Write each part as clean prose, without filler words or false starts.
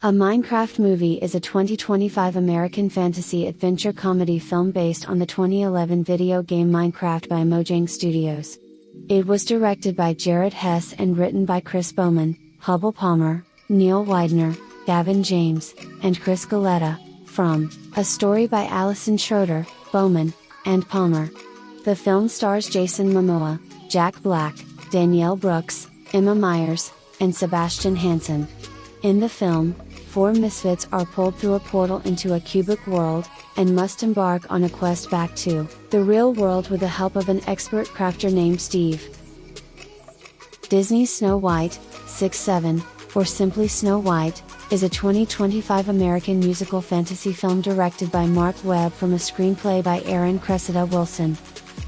A Minecraft Movie is a 2025 American fantasy adventure comedy film based on the 2011 video game Minecraft by Mojang Studios. It was directed by Jared Hess and written by Chris Bowman, Hubble Palmer, Neil Widener, Gavin James, and Chris Galletta, from a story by Allison Schroeder, Bowman, and Palmer. The film stars Jason Momoa, Jack Black, Danielle Brooks, Emma Myers, and Sebastian Hansen. In the film, 4 misfits are pulled through a portal into a cubic world, and must embark on a quest back to the real world with the help of an expert crafter named Steve. Disney's Snow White, 6'7", or simply Snow White, is a 2025 American musical fantasy film directed by Mark Webb from a screenplay by Aaron Cressida Wilson.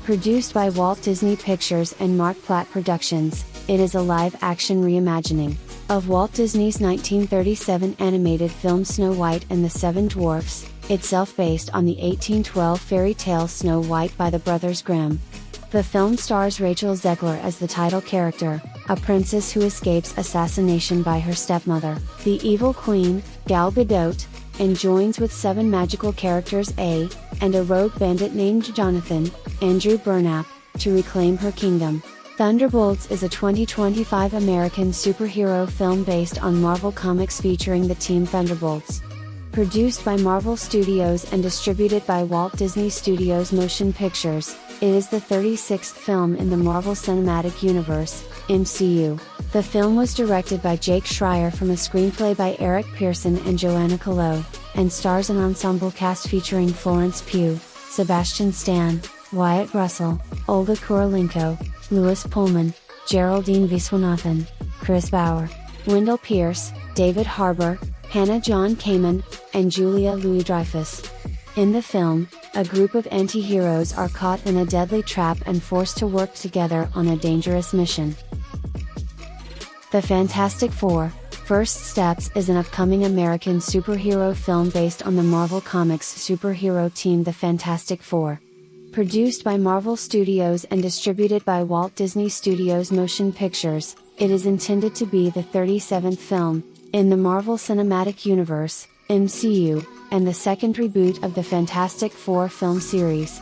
Produced by Walt Disney Pictures and Mark Platt Productions, it is a live-action reimagining of Walt Disney's 1937 animated film Snow White and the Seven Dwarfs, itself based on the 1812 fairy tale Snow White by the Brothers Grimm. The film stars Rachel Zegler as the title character, a princess who escapes assassination by her stepmother, the evil queen, Gal Gadot, and joins with 7 magical characters and a rogue bandit named Jonathan, Andrew Burnap, to reclaim her kingdom. Thunderbolts is a 2025 American superhero film based on Marvel Comics featuring the Team Thunderbolts. Produced by Marvel Studios and distributed by Walt Disney Studios Motion Pictures, it is the 36th film in the Marvel Cinematic Universe, MCU. The film was directed by Jake Schreier from a screenplay by Eric Pearson and Joanna Calo, and stars an ensemble cast featuring Florence Pugh, Sebastian Stan, Wyatt Russell, Olga Kurylenko, Louis Pullman, Geraldine Viswanathan, Chris Bauer, Wendell Pierce, David Harbour, Hannah John Kamen, and Julia Louis-Dreyfus. In the film, a group of anti-heroes are caught in a deadly trap and forced to work together on a dangerous mission. The Fantastic Four: First Steps is an upcoming American superhero film based on the Marvel Comics superhero team The Fantastic Four. Produced by Marvel Studios and distributed by Walt Disney Studios Motion Pictures, it is intended to be the 37th film in the Marvel Cinematic Universe, MCU, and the second reboot of the Fantastic Four film series.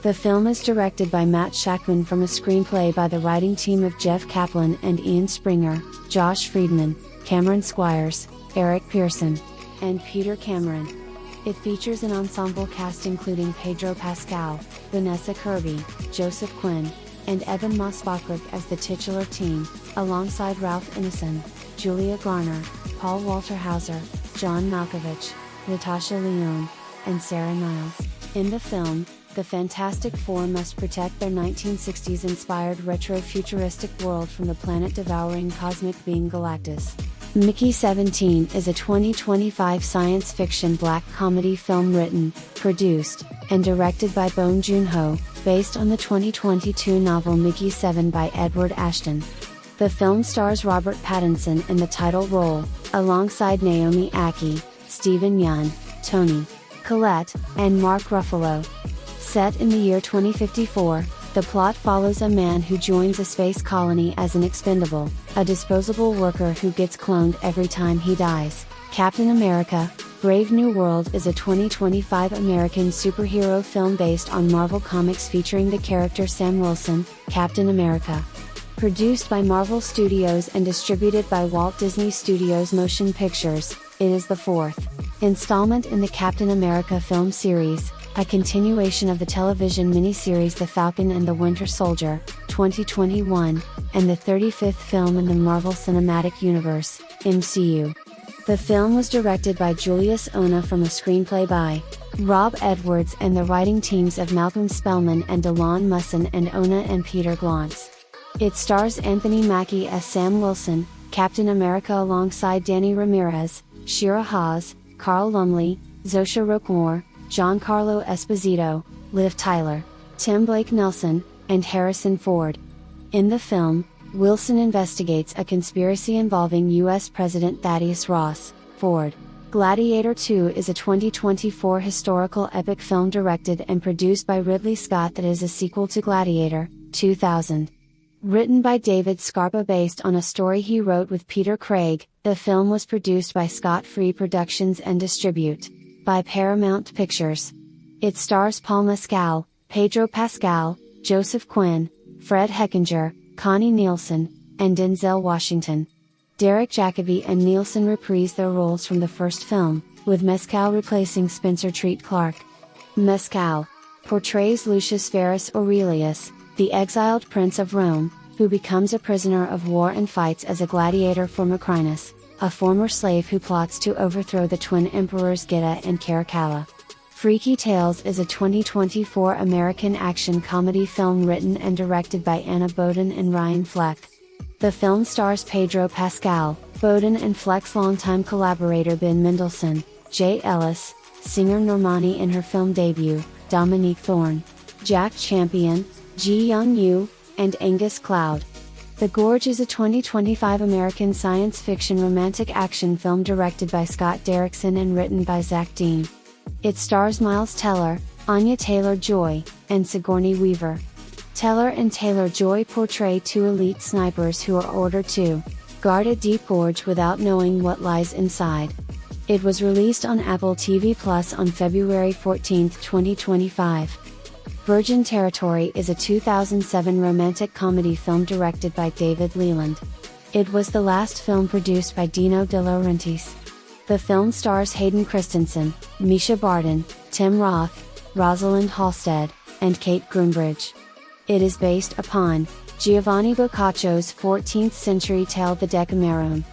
The film is directed by Matt Shakman from a screenplay by the writing team of Jeff Kaplan and Ian Springer, Josh Friedman, Cameron Squires, Eric Pearson, and Peter Cameron. It features an ensemble cast including Pedro Pascal, Vanessa Kirby, Joseph Quinn, and Evan Moss-Bachrach as the titular team, alongside Ralph Ineson, Julia Garner, Paul Walter Hauser, John Malkovich, Natasha Lyonne, and Sarah Niles. In the film, the Fantastic Four must protect their 1960s-inspired retro-futuristic world from the planet-devouring cosmic being Galactus. Mickey 17 is a 2025 science fiction black comedy film written, produced, and directed by Bong Joon-ho, based on the 2022 novel Mickey 7 by Edward Ashton. The film stars Robert Pattinson in the title role, alongside Naomi Ackie, Steven Yeun, Toni Collette, and Mark Ruffalo. Set in the year 2054, the plot follows a man who joins a space colony as an expendable, a disposable worker who gets cloned every time he dies. Captain America: Brave New World is a 2025 American superhero film based on Marvel Comics featuring the character Sam Wilson, Captain America. Produced by Marvel Studios and distributed by Walt Disney Studios Motion Pictures, it is the 4th installment in the Captain America film series, a continuation of the television miniseries The Falcon and the Winter Soldier, 2021, and the 35th film in the Marvel Cinematic Universe, MCU. The film was directed by Julius Onah from a screenplay by Rob Edwards and the writing teams of Malcolm Spellman and Delon Musson and Onah and Peter Glantz. It stars Anthony Mackie as Sam Wilson, Captain America alongside Danny Ramirez, Shira Haas, Carl Lumley, Zosha Roquemore, Giancarlo Esposito, Liv Tyler, Tim Blake Nelson, and Harrison Ford. In the film, Wilson investigates a conspiracy involving U.S. President Thaddeus Ross Ford. Gladiator II is a 2024 historical epic film directed and produced by Ridley Scott that is a sequel to Gladiator, 2000. Written by David Scarpa based on a story he wrote with Peter Craig, the film was produced by Scott Free Productions and distributed by Paramount Pictures. It stars Paul Mescal, Pedro Pascal, Joseph Quinn, Fred Hechinger, Connie Nielsen, and Denzel Washington. Derek Jacobi and Nielsen reprise their roles from the first film, with Mescal replacing Spencer Treat Clark. Mescal portrays Lucius Verus Aurelius, the exiled prince of Rome, who becomes a prisoner of war and fights as a gladiator for Macrinus, a former slave who plots to overthrow the twin emperors Geta and Caracalla. Freaky Tales is a 2024 American action comedy film written and directed by Anna Boden and Ryan Fleck. The film stars Pedro Pascal, Boden and Fleck's longtime collaborator Ben Mendelsohn, Jay Ellis, singer Normani in her film debut, Dominique Thorne, Jack Champion, Ji Young Yu, and Angus Cloud. The Gorge is a 2025 American science fiction romantic action film directed by Scott Derrickson and written by Zach Dean. It stars Miles Teller, Anya Taylor-Joy, and Sigourney Weaver. Teller and Taylor-Joy portray two elite snipers who are ordered to guard a deep gorge without knowing what lies inside. It was released on Apple TV Plus on February 14, 2025. Virgin Territory is a 2007 romantic comedy film directed by David Leland. It was the last film produced by Dino De Laurentiis. The film stars Hayden Christensen, Misha Barton, Tim Roth, Rosalind Halstead, and Kate Groombridge. It is based upon Giovanni Boccaccio's 14th century tale The Decameron.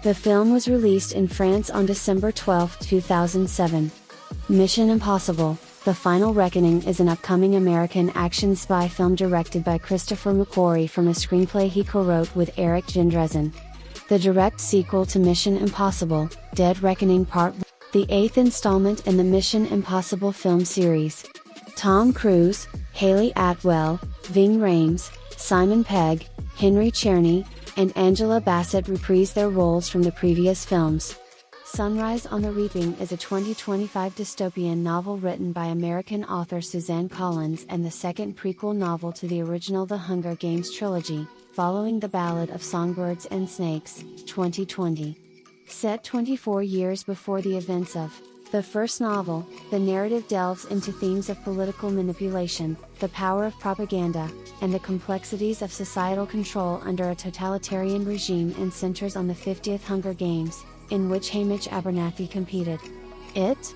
The film was released in France on December 12, 2007. Mission Impossible: The Final Reckoning is an upcoming American action spy film directed by Christopher McQuarrie from a screenplay he co-wrote with Eric Jendresen. The direct sequel to Mission Impossible: Dead Reckoning Part 1, the 8th installment in the Mission Impossible film series. Tom Cruise, Haley Atwell, Ving Rhames, Simon Pegg, Henry Czerny, and Angela Bassett reprise their roles from the previous films. Sunrise on the Reaping is a 2025 dystopian novel written by American author Suzanne Collins and the second prequel novel to the original The Hunger Games trilogy, following The Ballad of Songbirds and Snakes, 2020. Set 24 years before the events of the first novel, the narrative delves into themes of political manipulation, the power of propaganda, and the complexities of societal control under a totalitarian regime and centers on the 50th Hunger Games, in which Hamish Abernathy competed. It